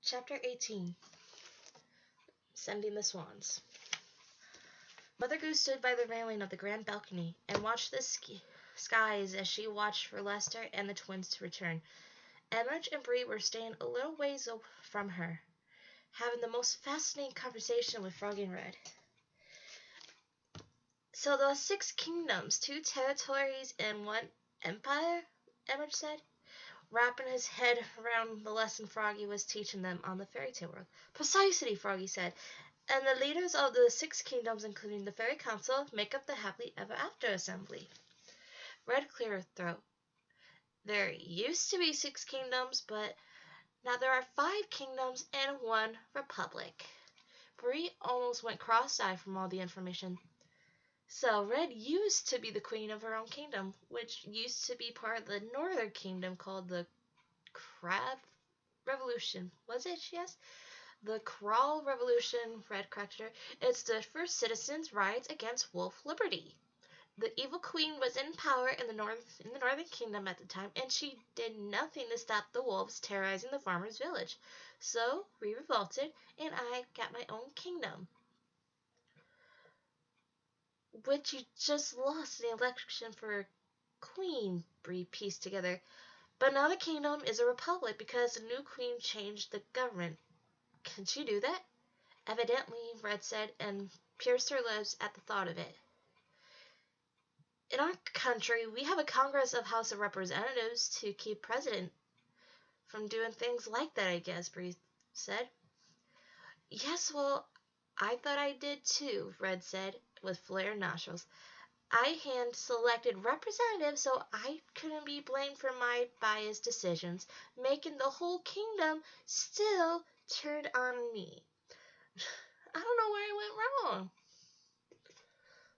Chapter 18. Sending the Swans. Mother Goose stood by the railing of the grand balcony and watched the skies as she watched for Lester and the twins to return. Emerge and Bree were staying a little ways from her, having the most fascinating conversation with Frog and Red. So the 6 kingdoms, 2 territories, and 1 empire, Emerge said, wrapping his head around the lesson Froggy was teaching them on the fairy tale world. Precisely, Froggy said. And the leaders of the 6 kingdoms, including the Fairy Council, make up the Happily Ever After Assembly. Red cleared her throat. There used to be 6 kingdoms, but now there are 5 kingdoms and 1 republic. Bree almost went cross-eyed from all the information. So Red used to be the queen of her own kingdom, which used to be part of the northern kingdom called the Crab Revolution. Was it, she asked? The Crawl Revolution, Red corrected her. It's the first citizens' rights against wolf liberty. The evil queen was in power in the northern kingdom at the time, and she did nothing to stop the wolves terrorizing the farmer's village. So we revolted, and I got my own kingdom, which you just lost in the election for queen, Bree pieced together. But now the kingdom is a republic because the new queen changed the government. Can she do that? Evidently, Red said, and pierced her lips at the thought of it. In our country, we have a Congress of House of Representatives to keep president from doing things like that, I guess, Bree said. Yes, well, I thought I did too, Red said, with flared nostrils. I hand-selected representatives, so I couldn't be blamed for my biased decisions, making the whole kingdom still turn on me. I don't know where I went wrong.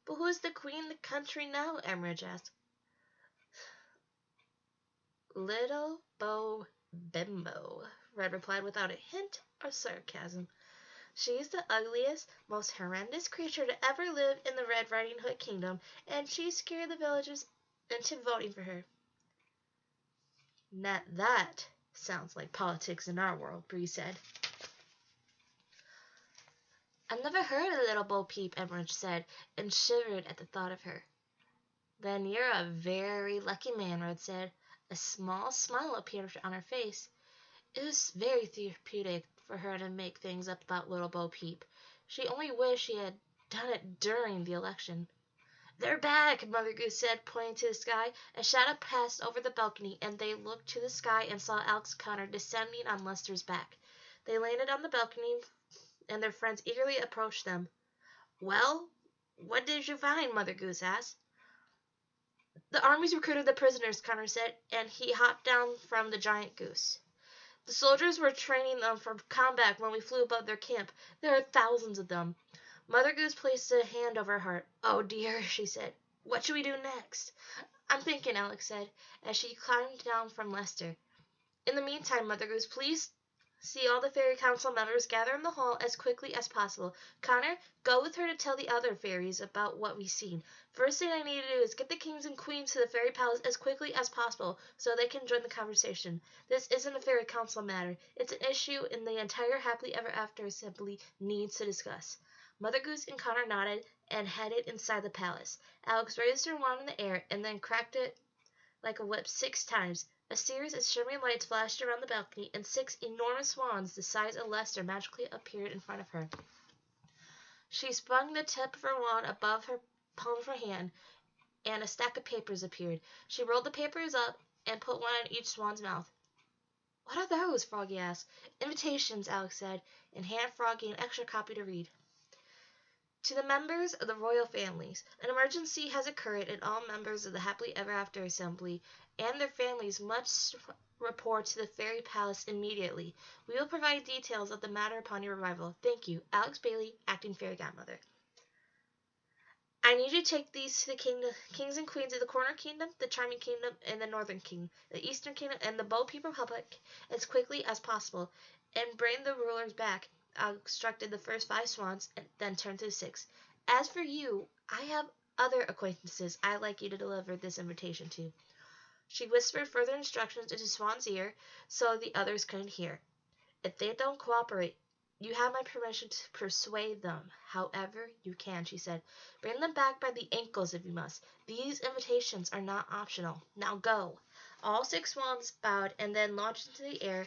But who's the queen of the country now? Emerge asked. Little Bo Bimbo, Red replied without a hint of sarcasm. She's the ugliest, most horrendous creature to ever live in the Red Riding Hood kingdom, and she scared the villagers into voting for her. Now that sounds like politics in our world, Bree said. I've never heard of Little Bo Peep, Emerge said, and shivered at the thought of her. Then you're a very lucky man, Red said. A small smile appeared on her face. It was very therapeutic for her to make things up about Little Bo Peep. She only wished she had done it during the election. They're back, Mother Goose said, pointing to the sky. A shadow passed over the balcony, and they looked to the sky and saw Alex Connor descending on Lester's back. They landed on the balcony, and their friends eagerly approached them. Well, what did you find? Mother Goose asked. The armies recruited the prisoners, Connor said, and he hopped down from the giant goose. The soldiers were training them for combat when we flew above their camp. There are thousands of them. Mother Goose placed a hand over her heart. Oh dear, she said. What should we do next? I'm thinking, Alex said, as she climbed down from Lester. In the meantime, Mother Goose, please see all the Fairy Council members gather in the hall as quickly as possible. Connor, go with her to tell the other fairies about what we've seen. First thing I need to do is get the kings and queens to the fairy palace as quickly as possible so they can join the conversation. This isn't a Fairy Council matter. It's an issue in the entire Happily Ever After Assembly needs to discuss. Mother Goose and Connor nodded and headed inside the palace. Alex raised her wand in the air and then cracked it like a whip 6 times. A series of shimmering lights flashed around the balcony, and 6 enormous swans the size of Lester magically appeared in front of her. She spun the tip of her wand above her palm of her hand, and a stack of papers appeared. She rolled the papers up and put one in each swan's mouth. What are those? Froggy asked. Invitations, Alex said, and handed Froggy an extra copy to read. To the members of the royal families, an emergency has occurred, and all members of the Happily Ever After Assembly and their families must report to the Fairy Palace immediately. We will provide details of the matter upon your arrival. Thank you. Alex Bailey, Acting Fairy Godmother. I need you to take these to the kings and queens of the Corner Kingdom, the Charming Kingdom, and the Northern Kingdom, the Eastern Kingdom, and the Bo Peep Republic as quickly as possible, and bring the rulers back. I instructed the first 5 swans, and then turned to the 6. As for you, I have other acquaintances I'd like you to deliver this invitation to. She whispered further instructions into Swan's ear so the others couldn't hear. If they don't cooperate, you have my permission to persuade them however you can, she said. Bring them back by the ankles if you must. These invitations are not optional. Now go. All 6 swans bowed and then launched into the air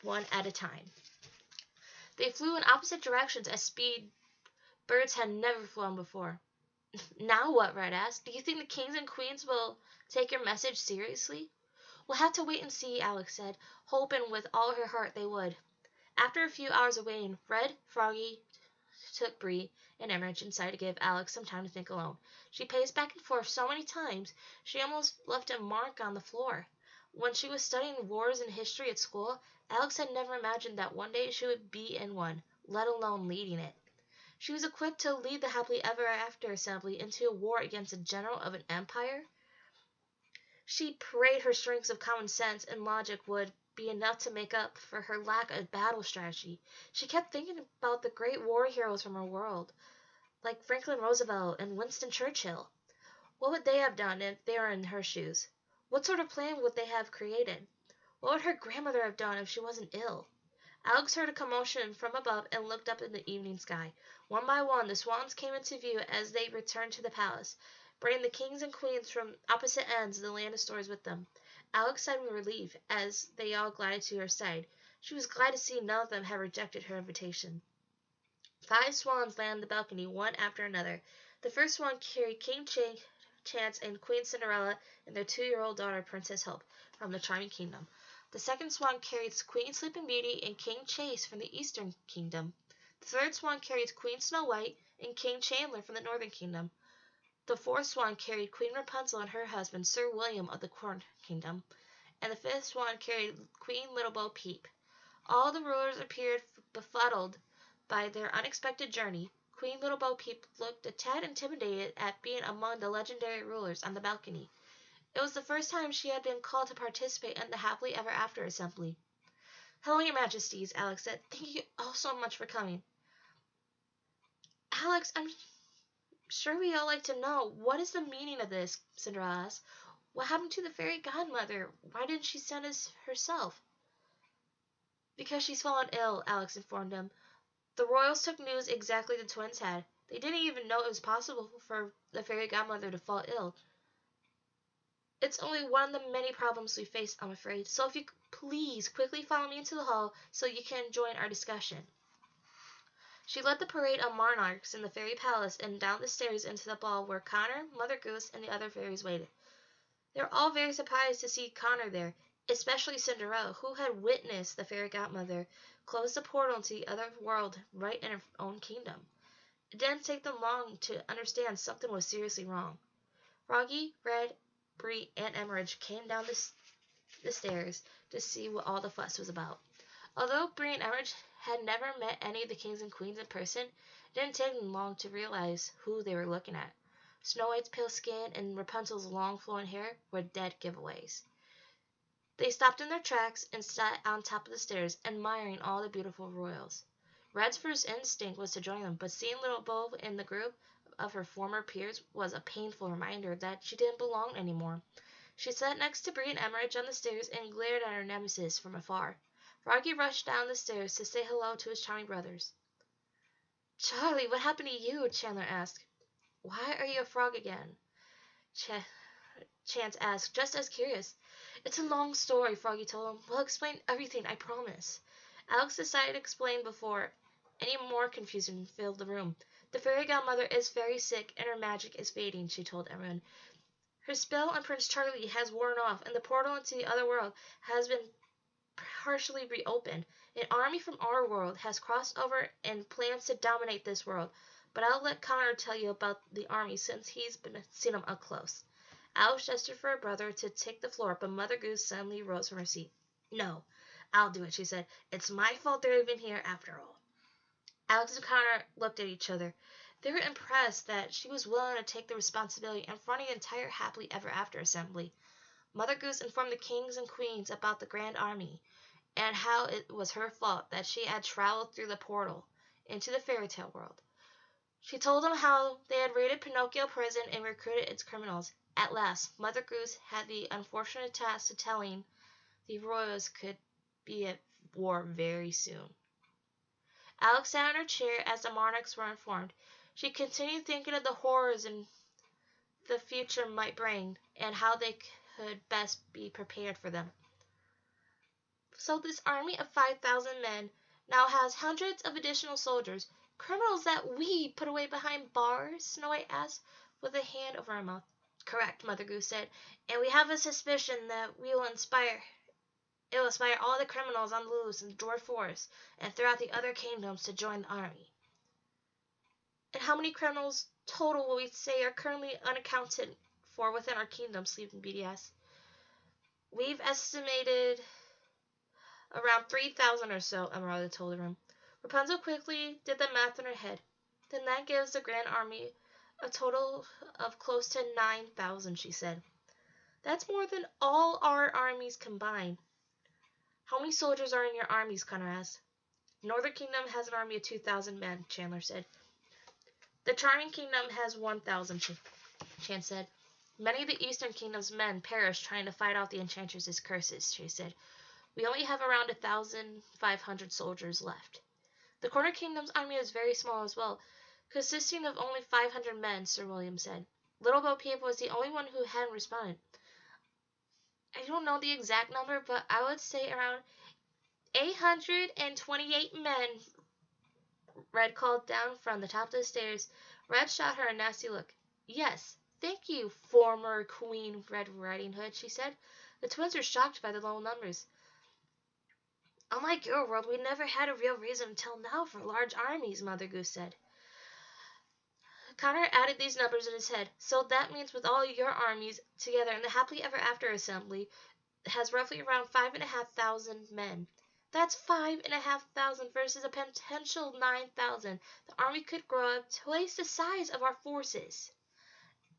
one at a time. They flew in opposite directions at speed birds had never flown before. Now what? Red asked. Do you think the kings and queens will take your message seriously? We'll have to wait and see, Alex said, hoping with all her heart they would. After a few hours of waiting, Red, Froggy took Bree and Emerge inside to give Alex some time to think alone. She paced back and forth so many times she almost left a mark on the floor. When she was studying wars and history at school, Alex had never imagined that one day she would be in one, let alone leading it. She was equipped to lead the Happily Ever After Assembly into a war against a general of an empire. She prayed her strengths of common sense and logic would be enough to make up for her lack of battle strategy. She kept thinking about the great war heroes from her world, like Franklin Roosevelt and Winston Churchill. What would they have done if they were in her shoes? What sort of plan would they have created? What would her grandmother have done if she wasn't ill? Alex heard a commotion from above and looked up in the evening sky. One by one, the swans came into view as they returned to the palace, bringing the kings and queens from opposite ends of the land of stories with them. Alex sighed with relief as they all glided to her side. She was glad to see none of them had rejected her invitation. 5 swans landed on the balcony, one after another. The first swan carried King Chance and Queen Cinderella and their 2-year-old daughter, Princess Hope, from the Charming Kingdom. The second swan carried Queen Sleeping Beauty and King Chase from the Eastern Kingdom. The third swan carried Queen Snow White and King Chandler from the Northern Kingdom. The fourth swan carried Queen Rapunzel and her husband, Sir William of the Corn Kingdom. And the fifth swan carried Queen Little Bo Peep. All the rulers appeared befuddled by their unexpected journey. Queen Little Bo Peep looked a tad intimidated at being among the legendary rulers on the balcony. It was the first time she had been called to participate in the Happily Ever After Assembly. Hello, Your Majesties, Alex said. Thank you all so much for coming. Alex, I'm sure we all like to know, what is the meaning of this? Cinderella asked. What happened to the fairy godmother? Why didn't she send us herself? Because she's fallen ill, Alex informed him. The royals took news exactly the twins had. They didn't even know it was possible for the fairy godmother to fall ill. It's only one of the many problems we face, I'm afraid. So if you please quickly follow me into the hall so you can join our discussion. She led the parade of monarchs in the fairy palace and down the stairs into the ball where Connor, Mother Goose, and the other fairies waited. They were all very surprised to see Connor there, especially Cinderella, who had witnessed the fairy godmother close the portal into the other world right in her own kingdom. It didn't take them long to understand something was seriously wrong. Ragi, Red, Bree, and Emerge came down the stairs to see what all the fuss was about. Although Bree and Emerge had never met any of the kings and queens in person, it didn't take them long to realize who they were looking at. Snow White's pale skin and Rapunzel's long flowing hair were dead giveaways. They stopped in their tracks and sat on top of the stairs, admiring all the beautiful royals. Red's first instinct was to join them, but seeing little Bo in the group of her former peers was a painful reminder that she didn't belong anymore. She sat next to Bree and Emerge on the stairs and glared at her nemesis from afar. Ragi rushed down the stairs to say hello to his charming brothers. Charlie, what happened to you? Chandler asked. Why are you a frog again? Chance asked, just as curious. It's a long story, Froggy told him. We'll explain everything, I promise. Alex decided to explain before any more confusion filled the room. The fairy godmother is very sick and her magic is fading, she told everyone. Her spell on Prince Charlie has worn off and the portal into the other world has been partially reopened. An army from our world has crossed over and plans to dominate this world, but I'll let Connor tell you about the army since he's seen them up close. Alex gestured for her brother to take the floor, but Mother Goose suddenly rose from her seat. No, I'll do it, she said. It's my fault they're even here after all. Alex and Connor looked at each other. They were impressed that she was willing to take the responsibility and front the entire Happily Ever After assembly. Mother Goose informed the kings and queens about the grand army and how it was her fault that she had traveled through the portal into the fairy tale world. She told them how they had raided Pinocchio prison and recruited its criminals. At last, Mother Goose had the unfortunate task of telling the royals could be war very soon. Alex sat in her chair as the monarchs were informed. She continued thinking of the horrors and the future might bring, and how they could best be prepared for them. So this army of 5,000 men now has hundreds of additional soldiers, criminals that we put away behind bars? Snow White asked, with a hand over her mouth. Correct, Mother Goose said, and we have a suspicion that it will inspire all the criminals on the loose in the dwarf forest and throughout the other kingdoms to join the army. And how many criminals total will we say are currently unaccounted for within our kingdom? Sleeping Beauty asked. We've estimated around 3,000 or so, Esmeralda told her. Rapunzel quickly did the math in her head. Then that gives the Grand Army a total of close to 9,000, she said. That's more than all our armies combined. How many soldiers are in your armies? Connor asked. Northern Kingdom has an army of 2,000 men, Chandler said. The Charming Kingdom has 1,000, Chan said. Many of the Eastern Kingdom's men perished trying to fight out the Enchantress's curses, she said. We only have around 1,500 soldiers left. The Corner Kingdom's army is very small as well, consisting of only 500 men, Sir William said. Little Bo Peep was the only one who hadn't responded. I don't know the exact number, but I would say around 828 men, Red called down from the top of the stairs. Red shot her a nasty look. Yes, thank you, former Queen Red Riding Hood, she said. The twins were shocked by the low numbers. Unlike your world, we never had a real reason until now for large armies, Mother Goose said. Connor added these numbers in his head. So that means with all your armies together in the Happily Ever After Assembly has roughly around 5,500 men. That's 5,500 versus a potential 9,000. The army could grow up twice the size of our forces.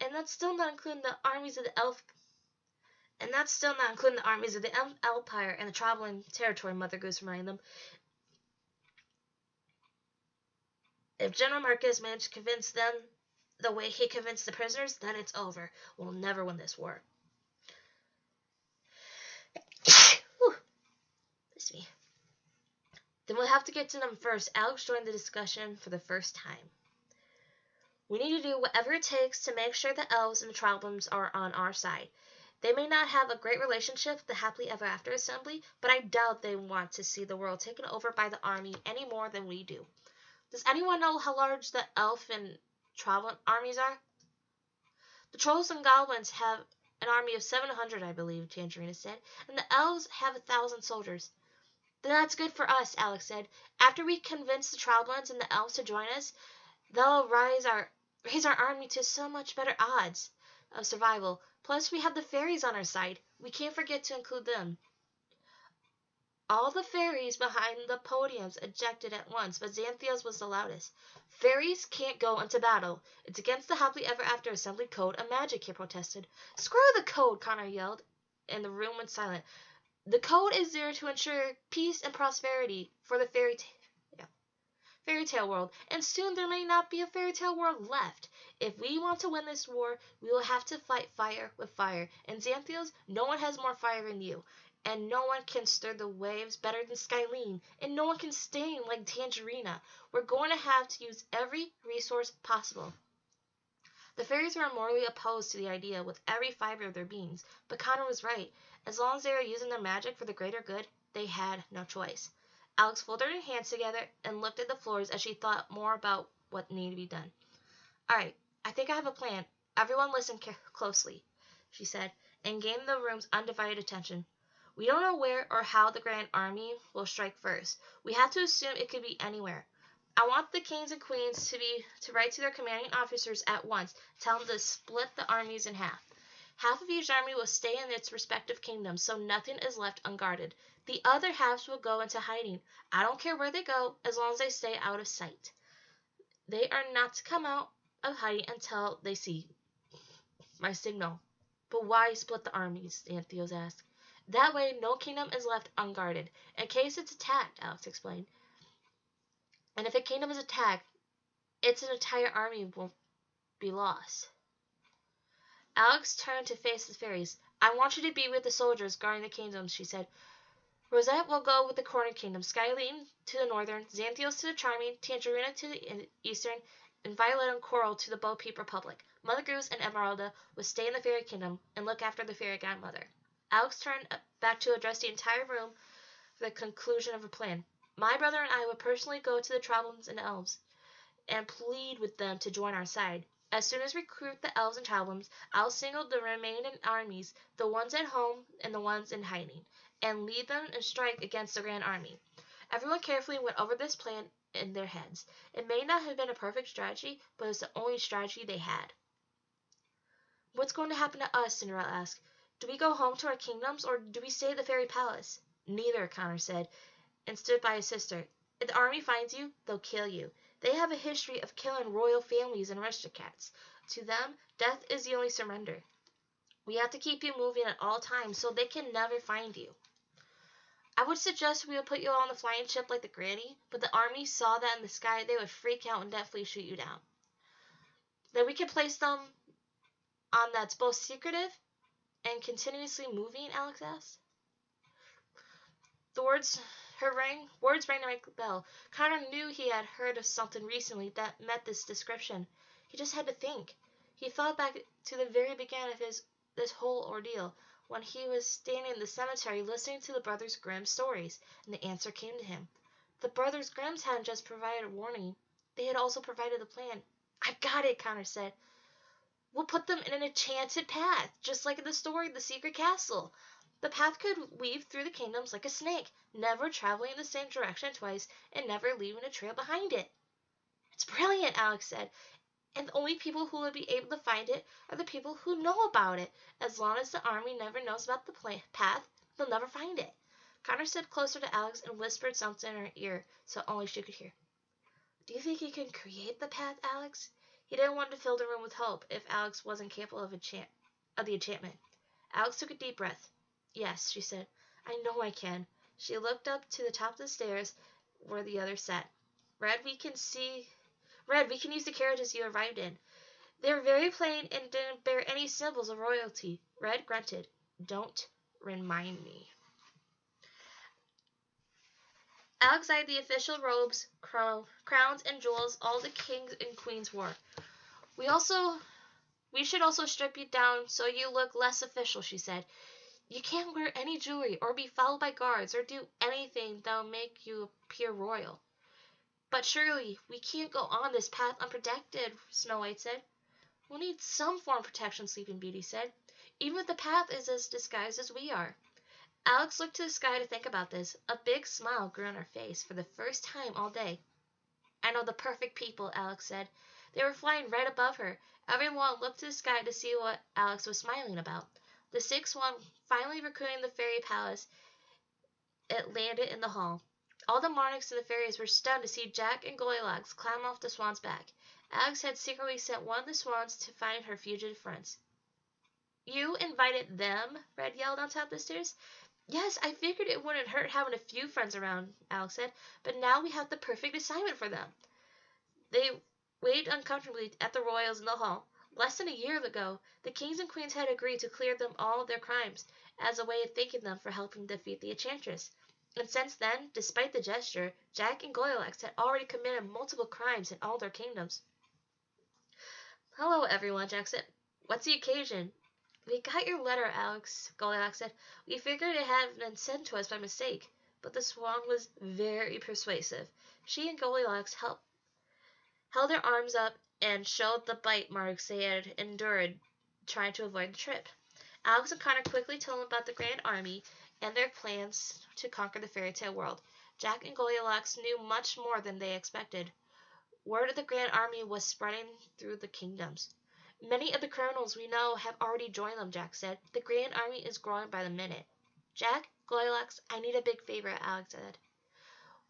And that's still not including the armies of the Empire and the traveling territory, Mother Goose reminded them. If General Marcus managed to convince them the way he convinced the prisoners, then it's over. We'll never win this war. Miss me. Then we'll have to get to them first. Alex joined the discussion for the first time. We need to do whatever it takes to make sure the elves and the Troublums are on our side. They may not have a great relationship with the Happily Ever After Assembly, but I doubt they want to see the world taken over by the army any more than we do. Does anyone know how large the elf and Troublim armies are? The trolls and goblins have an army of 700, I believe, Tangerina said, and the elves have 1,000 soldiers. Then that's good for us, Alex said. After we convince the Troublins and the elves to join us, they'll raise our army to so much better odds of survival. Plus, we have the fairies on our side. We can't forget to include them. All the fairies behind the podiums ejected at once, but Xanthia's was the loudest. Fairies can't go into battle. It's against the Happily Ever After Assembly Code of Magic, he protested. Screw the code, Connor yelled, and the room went silent. The code is there to ensure peace and prosperity for the fairy tale world, and soon there may not be a fairy tale world left. If we want to win this war, we will have to fight fire with fire. And Xanthios, no one has more fire than you. And no one can stir the waves better than Skylene. And no one can sting like Tangerina. We're going to have to use every resource possible. The fairies were morally opposed to the idea with every fiber of their beings, but Connor was right. As long as they were using their magic for the greater good, they had no choice. Alex folded her hands together and looked at the floors as she thought more about what needed to be done. All right, I think I have a plan. Everyone listen closely, she said, and gained the room's undivided attention. We don't know where or how the Grand Army will strike first. We have to assume it could be anywhere. I want the kings and queens to write to their commanding officers at once, tell them to split the armies in half. Half of each army will stay in its respective kingdoms, so nothing is left unguarded. The other halves will go into hiding. I don't care where they go, as long as they stay out of sight. They are not to come out of hiding until they see my signal. But why split the armies? Xanthios asked. That way, no kingdom is left unguarded, in case it's attacked, Alex explained. And if a kingdom is attacked, its entire army will be lost. Alex turned to face the fairies. I want you to be with the soldiers guarding the kingdoms, she said. Rosette will go with the Corner Kingdom, Skyline to the northern, Xanthios to the Charming, Tangerina to the eastern, and Violet and Coral to the Bo Peep Republic. Mother Goose and Esmeralda will stay in the Fairy Kingdom and look after the Fairy Godmother. Alex turned back to address the entire room for the conclusion of her plan. My brother and I will personally go to the Troublins and Elves and plead with them to join our side. As soon as we recruit the Elves and Troublins, I'll single the remaining armies, the ones at home and the ones in hiding, and lead them and strike against the Grand Army. Everyone carefully went over this plan in their heads. It may not have been a perfect strategy, but it's the only strategy they had. What's going to happen to us? Cinderella asked. Do we go home to our kingdoms, or do we stay at the fairy palace? Neither, Connor said, and stood by his sister. If the army finds you, they'll kill you. They have a history of killing royal families and aristocrats. To them, death is the only surrender. We have to keep you moving at all times so they can never find you. I would suggest we would put you on the flying ship like the Granny, but the army saw that in the sky, they would freak out and definitely shoot you down. Then we can place them on that's both secretive and continuously moving, Alex asked. The words rang like a bell. Connor knew he had heard of something recently that met this description. He just had to think. He thought back to the very beginning of this whole ordeal, when he was standing in the cemetery listening to the Brothers Grimm stories, and the answer came to him. The Brothers Grimms hadn't just provided a warning, they had also provided the plan. I've got it, Connor said. We'll put them in an enchanted path, just like in the story The Secret Castle. The path could weave through the kingdoms like a snake, never traveling in the same direction twice and never leaving a trail behind it. It's brilliant, Alex said, and the only people who will be able to find it are the people who know about it. As long as the army never knows about the path, they'll never find it. Connor stood closer to Alex and whispered something in her ear so only she could hear. Do you think you can create the path, Alex? He didn't want to fill the room with hope if Alex wasn't capable of the enchantment. Alex took a deep breath. Yes, she said. I know I can. She looked up to the top of the stairs where the others sat. Red, we can use the carriages you arrived in. They were very plain and didn't bear any symbols of royalty. Red grunted. Don't remind me. Alex eyed the official robes, crowns, and jewels all the kings and queens wore. We should also strip you down so you look less official, she said. You can't wear any jewelry or be followed by guards or do anything that'll make you appear royal. But surely we can't go on this path unprotected, Snow White said. We'll need some form of protection, Sleeping Beauty said, even if the path is as disguised as we are. Alex looked to the sky to think about this. A big smile grew on her face for the first time all day. I know the perfect people, Alex said. They were flying right above her. Everyone looked to the sky to see what Alex was smiling about. The sixth one, finally recruiting the fairy palace, it landed in the hall. All the monarchs and the fairies were stunned to see Jack and Goldilocks climb off the swan's back. Alex had secretly sent one of the swans to find her fugitive friends. You invited them? Red yelled on top of the stairs. Yes, I figured it wouldn't hurt having a few friends around, Alex said, but now we have the perfect assignment for them. They waved uncomfortably at the royals in the hall. Less than a year ago, the kings and queens had agreed to clear them all of their crimes as a way of thanking them for helping defeat the Enchantress. And since then, despite the gesture, Jack and Goldilocks had already committed multiple crimes in all their kingdoms. Hello, everyone, Jack said. What's the occasion? We got your letter, Alex, Goldilocks said. We figured it hadn't been sent to us by mistake. But the swan was very persuasive. She and Goldilocks held their arms up and showed the bite marks they had endured trying to avoid the trip. Alex and Connor quickly told them about the Grand Army and their plans to conquer the fairy tale world. Jack and Goldilocks knew much more than they expected. Word of the Grand Army was spreading through the kingdoms. Many of the criminals we know have already joined them, Jack said. The Grand Army is growing by the minute. Jack, Goldilocks, I need a big favor, Alex said.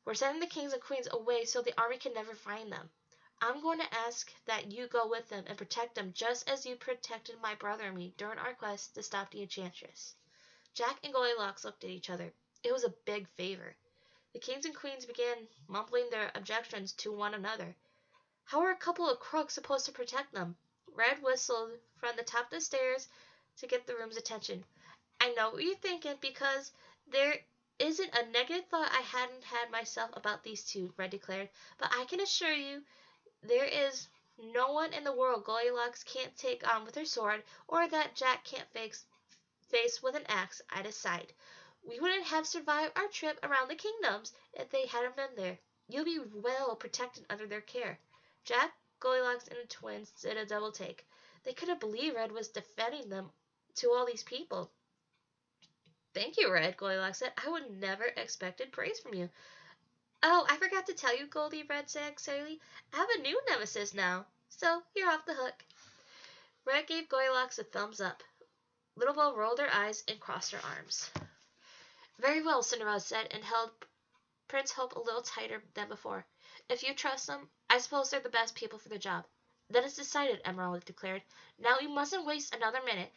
We're sending the kings and queens away so the army can never find them. I'm going to ask that you go with them and protect them just as you protected my brother and me during our quest to stop the Enchantress. Jack and Goldilocks looked at each other. It was a big favor. The kings and queens began mumbling their objections to one another. How were a couple of crooks supposed to protect them? Red whistled from the top of the stairs to get the room's attention. I know what you're thinking, because there isn't a negative thought I hadn't had myself about these two, Red declared, but I can assure you there is no one in the world Goldilocks can't take on with her sword, or that Jack can't face with an axe at his side. We wouldn't have survived our trip around the kingdoms if they hadn't been there. You'll be well protected under their care. Jack, Goldilocks, and the twins did a double take. They couldn't believe Red was defending them to all these people. Thank you, Red, Goldilocks said. I would never expected praise from you. Oh, I forgot to tell you, Goldie, Red said excitedly. I have a new nemesis now, so you're off the hook. Red gave Goldilocks a thumbs up. Little Bo rolled her eyes and crossed her arms. Very well, Cinderella said, and held Prince Hope a little tighter than before. If you trust them, I suppose they're the best people for the job. That is decided, Emerald declared. Now we mustn't waste another minute.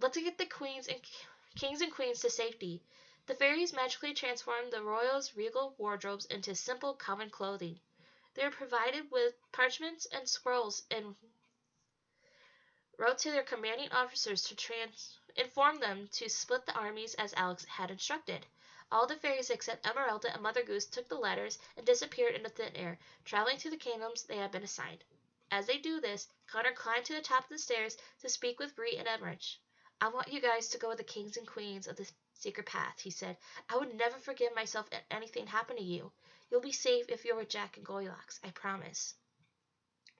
Let's get the kings and queens to safety. The fairies magically transformed the royals' regal wardrobes into simple common clothing. They were provided with parchments and scrolls and wrote to their commanding officers to inform them to split the armies as Alex had instructed. All the fairies except Emeralda and Mother Goose took the letters and disappeared into thin air, traveling to the kingdoms they had been assigned. As they do this, Connor climbed to the top of the stairs to speak with Bree and Emmerich. I want you guys to go with the kings and queens of the secret path, he said. I would never forgive myself if anything happened to you. You'll be safe if you're with Jack and Goldilocks, I promise.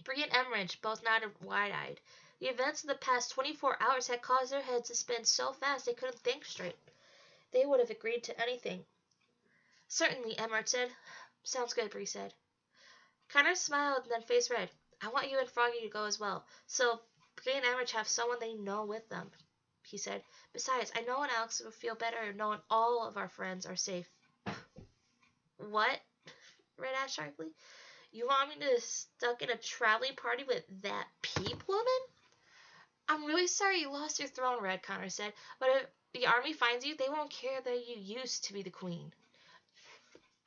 Bree and Emmerich both nodded wide-eyed. The events of the past 24 hours had caused their heads to spin so fast they couldn't think straight. They would have agreed to anything. Certainly, Emmerich said. Sounds good, Bree said. Connor smiled and then faced red. I want you and Froggy to go as well, so Bree and Emmerich have someone they know with them, he said. Besides, I know and Alex will feel better knowing all of our friends are safe. What? Red asked sharply. You want me to stuck in a traveling party with that Peep woman? I'm really sorry you lost your throne, Red, Connor said, but if the army finds you, they won't care that you used to be the queen.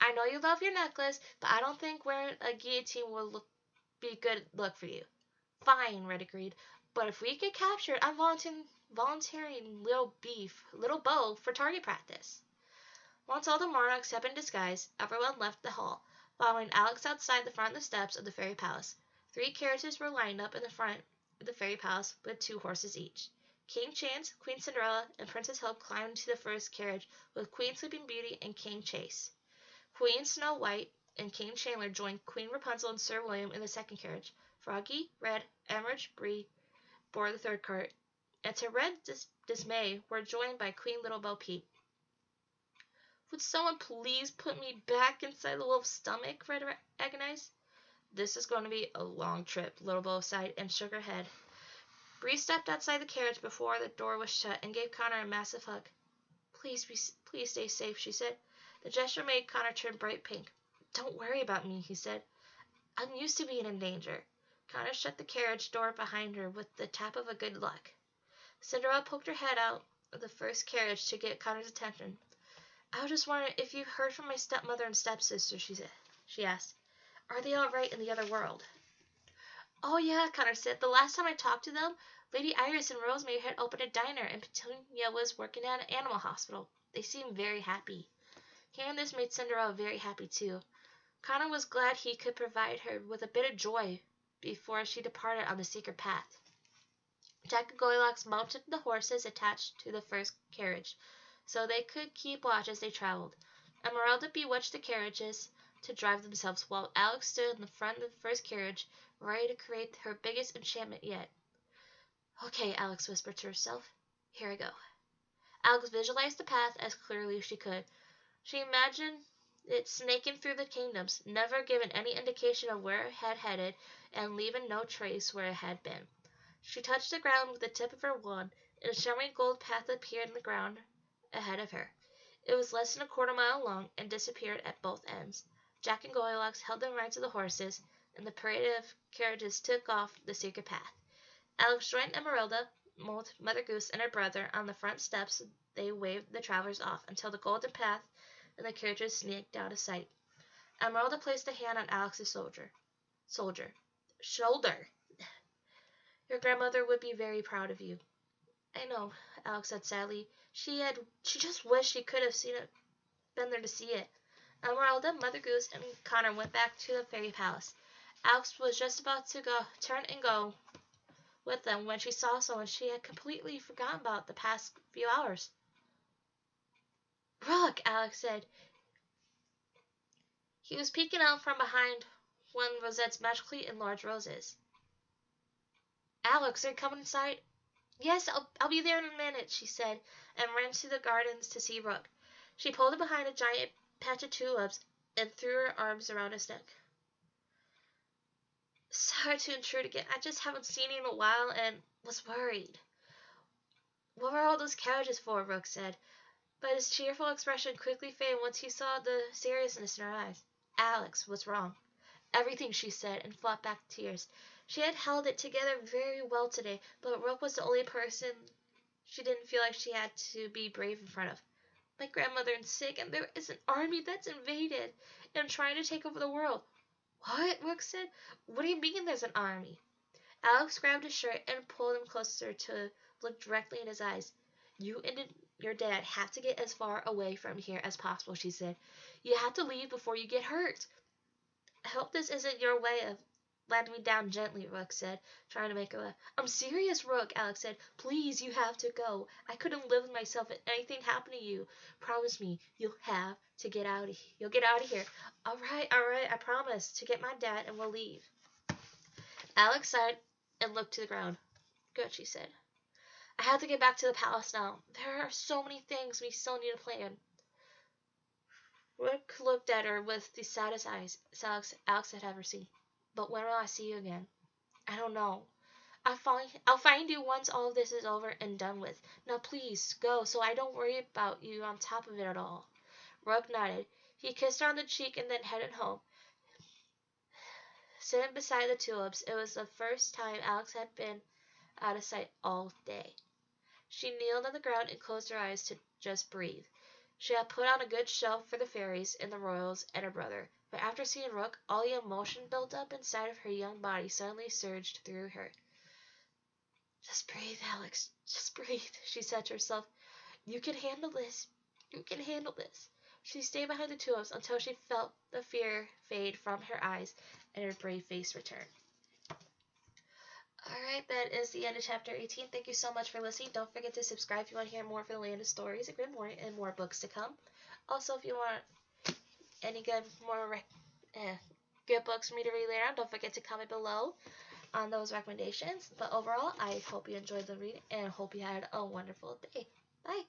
I know you love your necklace, but I don't think wearing a guillotine will be a good look for you. Fine, Red agreed, but if we get captured, I'm volunteering Little Bo for target practice. Once all the monarchs had been disguised, everyone left the hall, following Alex outside the front of the steps of the fairy palace. 3 carriages were lined up in the front of the fairy palace with 2 horses each. King Chance, Queen Cinderella, and Princess Hope climbed into the first carriage with Queen Sleeping Beauty and King Chase. Queen Snow White and King Chandler joined Queen Rapunzel and Sir William in the second carriage. Froggy, Red, Emmerich, Bree bore the third cart, and to Red's dismay were joined by Queen Little Bo Peep. Would someone please put me back inside the wolf's stomach? Red agonized. This is going to be a long trip, Little Bo sighed and shook her head. Bree stepped outside the carriage before the door was shut and gave Connor a massive hug. Please stay safe, she said. The gesture made Connor turn bright pink. Don't worry about me, he said. I'm used to being in danger. Connor shut the carriage door behind her with the tap of a good luck. Cinderella poked her head out of the first carriage to get Connor's attention. I was just wondering if you've heard from my stepmother and stepsister, she asked. Are they all right in the other world? Oh, yeah, Connor said. The last time I talked to them, Lady Iris and Rosemary had opened a diner, and Petunia was working at an animal hospital. They seemed very happy. Hearing this made Cinderella very happy, too. Connor was glad he could provide her with a bit of joy before she departed on the secret path. Jack and Goldilocks mounted the horses attached to the first carriage, so they could keep watch as they traveled. Emeralda bewitched the carriages to drive themselves, while Alex stood in the front of the first carriage, ready to create her biggest enchantment yet. Okay, Alex whispered to herself. Here I go. Alex visualized the path as clearly as she could. She imagined it snaking through the kingdoms, never giving any indication of where it had headed, and leaving no trace where it had been. She touched the ground with the tip of her wand, and a shimmering gold path appeared in the ground ahead of her. It was less than a quarter mile long, and disappeared at both ends. Jack and Goldilocks held the reins of the horses, and the parade of carriages took off the secret path. Alex joined Emeralda, Mother Goose, and her brother on the front steps. They waved the travelers off until the golden path and the carriages sneaked out of sight. Emeralda placed a hand on Alex's shoulder. Your grandmother would be very proud of you. I know, Alex said sadly. She just wished she could have seen it been there to see it. Esmeralda, Mother Goose, and Connor went back to the fairy palace. Alex was just about to turn and go with them when she saw someone she had completely forgotten about the past few hours. Look, Alex said. He was peeking out from behind one of Rosette's magically enlarged roses. Alex, are you coming inside? Yes, I'll be there in a minute, she said, and ran to the gardens to see Rook. She pulled him behind a giant patch of tulips and threw her arms around his neck. Sorry to intrude again. I just haven't seen you in a while and was worried. What were all those carriages for? Rook said, but his cheerful expression quickly faded once he saw the seriousness in her eyes. Alex was wrong. Everything, she said, and fought back tears. She had held it together very well today, but Rook was the only person she didn't feel like she had to be brave in front of. My grandmother is sick, and there is an army that's invaded and trying to take over the world. What? Rook said. What do you mean there's an army? Alex grabbed his shirt and pulled him closer to look directly in his eyes. You and your dad have to get as far away from here as possible, she said. You have to leave before you get hurt. I hope this isn't your way of letting me down gently, Rook said, trying to make her laugh. I'm serious, Rook, Alex said. Please, you have to go. I couldn't live with myself if anything happened to you. Promise me, you'll have to get out of here. You'll get out of here. All right, I promise to get my dad and we'll leave. Alex sighed and looked to the ground. Good, she said. I have to get back to the palace now. There are so many things we still need to plan. Rook looked at her with the saddest eyes Alex had ever seen. But when will I see you again? I don't know. I'll find you once all of this is over and done with. Now please, go, so I don't worry about you on top of it at all. Rook nodded. He kissed her on the cheek and then headed home. Sitting beside the tulips, it was the first time Alex had been out of sight all day. She kneeled on the ground and closed her eyes to just breathe. She had put on a good show for the fairies and the royals and her brother, but after seeing Rook, all the emotion built up inside of her young body suddenly surged through her. Just breathe, Alex. Just breathe, she said to herself. You can handle this. You can handle this. She stayed behind the tulips until she felt the fear fade from her eyes and her brave face return. Alright, that is the end of chapter 18. Thank you so much for listening. Don't forget to subscribe if you want to hear more of the Land of Stories at Grimm and more books to come. Also, if you want any good books for me to read later on, don't forget to comment below on those recommendations. But overall, I hope you enjoyed the reading and hope you had a wonderful day. Bye!